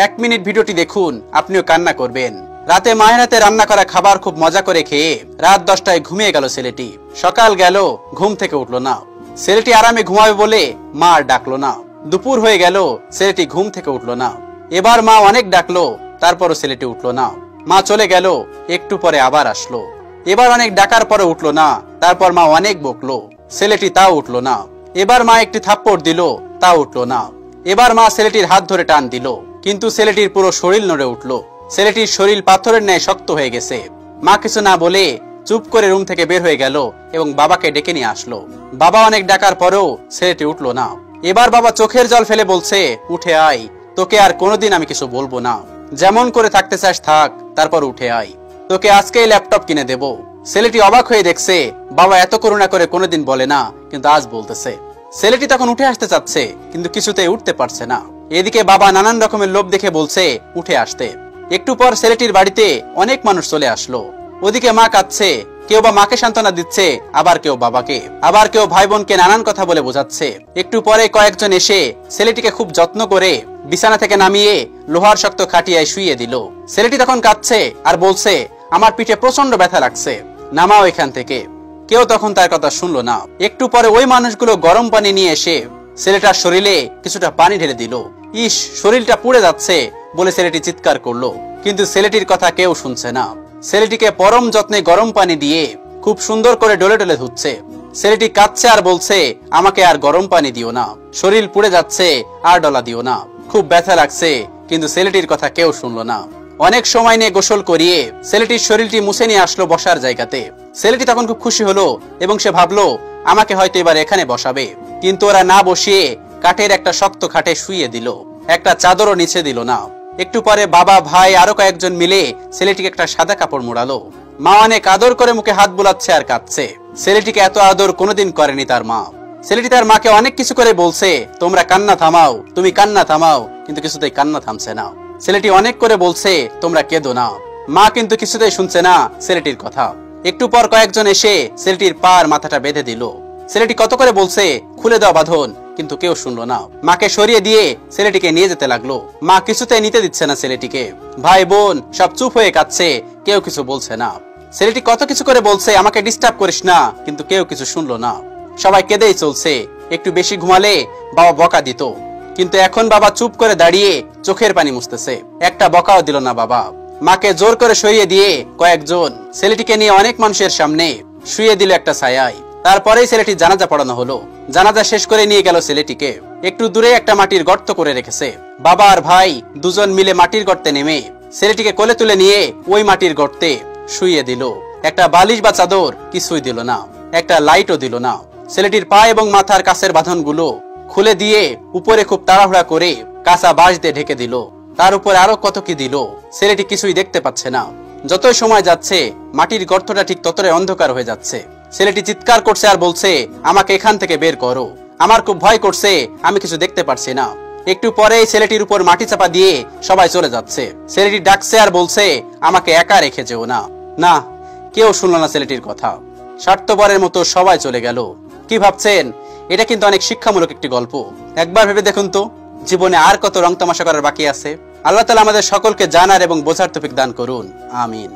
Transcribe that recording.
1 minute ভিডিওটি দেখুন, আপনিও কান্না করবেন। রাতে মায়ের হাতে রান্না করা খাবার খুব মজা করে খেয়ে রাত 10টায় ঘুমিয়ে গেল ছেলেটি। সকাল গেল, ঘুম থেকে উঠলো না। ছেলেটি আরামে ঘুমাবে বলে মা আর ডাকলো না। দুপুর হয়ে গেল, ছেলেটি ঘুম থেকে উঠলো না। এবার মা অনেক ডাকলো, তারপরও ছেলেটি উঠলো না। মা চলে গেল, একটু পরে আবার আসলো। এবার অনেক ডাকার পরে উঠলো না। তারপর মা অনেক বকলো, ছেলেটি তাও উঠলো না। এবার মা একটি থাপ্পড় দিল, তাও উঠলো না। এবার মা ছেলেটির হাত ধরে টান দিল, কিন্তু ছেলেটির পুরো শরীর নড়ে উঠলো। ছেলেটির শরীর পাথরের ন্যায় শক্ত হয়ে গেছে। মা কিছু না বলে চুপ করে রুম থেকে বের হয়ে গেল এবং বাবাকে ডেকে নিয়ে আসলো। বাবা অনেক ডাকার পরেও ছেলেটি উঠলো না। এবার বাবা চোখের জল ফেলে বলছে, উঠে আয়, তোকে আর কোনোদিন আমি কিছু বলবো না। যেমন করে থাকতে চাস থাক, তারপর উঠে আয়, তোকে আজকেই ল্যাপটপ কিনে দেব। ছেলেটি অবাক হয়ে দেখছে বাবা এত করুণা করে কোনোদিন বলে না, কিন্তু আজ বলতেছে। ছেলেটি তখন উঠে আসতে চাচ্ছে, কিন্তু কিছুতেই উঠতে পারছে না। এদিকে বাবা নানান রকমের লোভ দেখে বলছে উঠে আসতে। একটু পর ছেলেটির বাড়িতে অনেক মানুষ চলে আসলো। ওদিকে মা কাঁদছে, কেউ বা মাকে সান্ত্বনা দিচ্ছে, আবার কেউ বাবাকে, আবার কেউ ভাই বোনকে নানান কথা বলে বোঝাচ্ছে। একটু পরে কয়েকজন এসে ছেলেটিকে খুব যত্ন করে বিছানা থেকে নামিয়ে লোহার শক্ত খাটিয়ায় শুইয়ে দিল। ছেলেটি তখন কাঁদছে আর বলছে, আমার পিঠে প্রচন্ড ব্যথা লাগছে, নামাও এখান থেকে। কেউ তখন তার কথা শুনলো না। একটু পরে ওই মানুষগুলো গরম পানি নিয়ে এসে ছেলেটার শরীরে কিছুটা পানি ঢেলে দিল। ইস, শরীরটা পুড়ে যাচ্ছে বলে ছেলেটি চিৎকার করলো, কিন্তু ছেলেটির কথা কেউ শুনছে না। ছেলেটিকে পরম যত্নে গরম পানি দিয়ে খুব সুন্দর করে ডলে ডলে ধুচ্ছে। ছেলেটি কাঁদছে আর বলছে, আমাকে আর গরম পানি দিও না, শরীর পুড়ে যাচ্ছে, আর ডলা দিও না, খুব ব্যথা লাগছে। কিন্তু ছেলেটির কথা কেউ শুনলো না। অনেক সময় নিয়ে গোসল করিয়ে ছেলেটির শরীরটি মুছে নিয়ে আসলো বসার জায়গাতে। ছেলেটি তখন খুব খুশি হলো এবং সে ভাবলো আমাকে হয়তো এবার এখানে বসাবে। কিন্তু ওরা না বসিয়ে কাঠের একটা শক্ত খাটে শুইয়ে দিল, একটা চাদরও নিচে দিল না। একটু পরে বাবা, ভাই আরো কয়েকজন মিলে ছেলেটিকে একটা সাদা কাপড় মোড়ালো। মা অনেক আদর করে মুখে হাত বুলাচ্ছে আর কাঁদছে। ছেলেটিকে এত আদর কোনোদিন করেনি তার মা। ছেলেটি তার মাকে অনেক কিছু করে বলছে, তোমরা কান্না থামাও, তুমি কান্না থামাও, কিন্তু কিছুতেই কান্না থামছে না। ছেলেটি অনেক করে বলছে, তোমরা কেঁদো না। মা কিন্তু কিছুতেই শুনছে না ছেলেটির কথা। একটু পর কয়েকজন এসে ছেলেটির পা আর মাথাটা বেঁধে দিল। ছেলেটি কত করে বলছে, খুলে দাও বাঁধন, কিন্তু কেউ শুনলো না। মাকে সরিয়ে দিয়ে ছেলেটিকে নিয়ে যেতে লাগলো। মা কিছুতেই নিতে দিচ্ছে না ছেলেটিকে। ভাই বোন সব চুপ হয়ে কাঁদছে, কেউ কিছু বলছে না। ছেলেটি কত কিছু করে বলছে, আমাকে ডিস্টার্ব করিস না, কিন্তু কেউ কিছু শুনলো না। সবাই কেঁদেই চলছে। একটু বেশি ঘুমালে বাবা বকা দিত, কিন্তু এখন বাবা চুপ করে দাঁড়িয়ে চোখের পানি মুছতেছে, একটা বকাও দিল না বাবা। মাকে জোর করে সরিয়ে দিয়ে কয়েকজন ছেলেটিকে নিয়ে অনেক মানুষের সামনে শুয়ে দিল একটা ছায়ায়। তারপরেই ছেলেটি জানাজা পড়ানো হলো। জানাজা শেষ করে নিয়ে গেল ছেলেটিকে। একটু দূরে একটা মাটির গর্ত করে রেখেছে। বাবা আর ভাই দুজন মিলে মাটির গর্তে নেমে ছেলেটিকে কোলে তুলে নিয়ে ওই মাটির গর্তে শুইয়ে দিল। একটা বালিশ বা চাদর কিছুই দিল না, একটা লাইটও দিল না। ছেলেটির পা এবং মাথার কাছের বাঁধনগুলো খুলে দিয়ে উপরে খুব তাড়াহুড়া করে কাঁচা বাঁশ দিয়ে ঢেকে দিল। তার উপরে আরো কত কি দিল। ছেলেটি কিছুই দেখতে পাচ্ছে না। যতই সময় যাচ্ছে মাটির গর্তটা ঠিক ততটাই অন্ধকার হয়ে যাচ্ছে। ছেলেটি চিৎকার করছে আর বলছে, আমাকে এখান থেকে বের করো, আমার খুব ভয় করছে, আমি কিছু দেখতে পারছি না। একটু পরেই ছেলেটির উপর মাটি চাপা দিয়ে সবাই চলে যাচ্ছে। ছেলেটি ডাকছে আর বলছে, আমাকে একা রেখে যেও না। না, কেউ শুনলো না ছেলেটির কথা। স্বার্থপরের মতো সবাই চলে গেল। কি ভাবছেন? এটা কিন্তু অনেক শিক্ষামূলক একটি গল্প। একবার ভেবে দেখুন তো, জীবনে আর কত রং তামাশা করার বাকি আছে। আল্লাহ তাআলা আমাদের সকলকে জানার এবং বোঝার তৌফিক দান করুন। আমিন।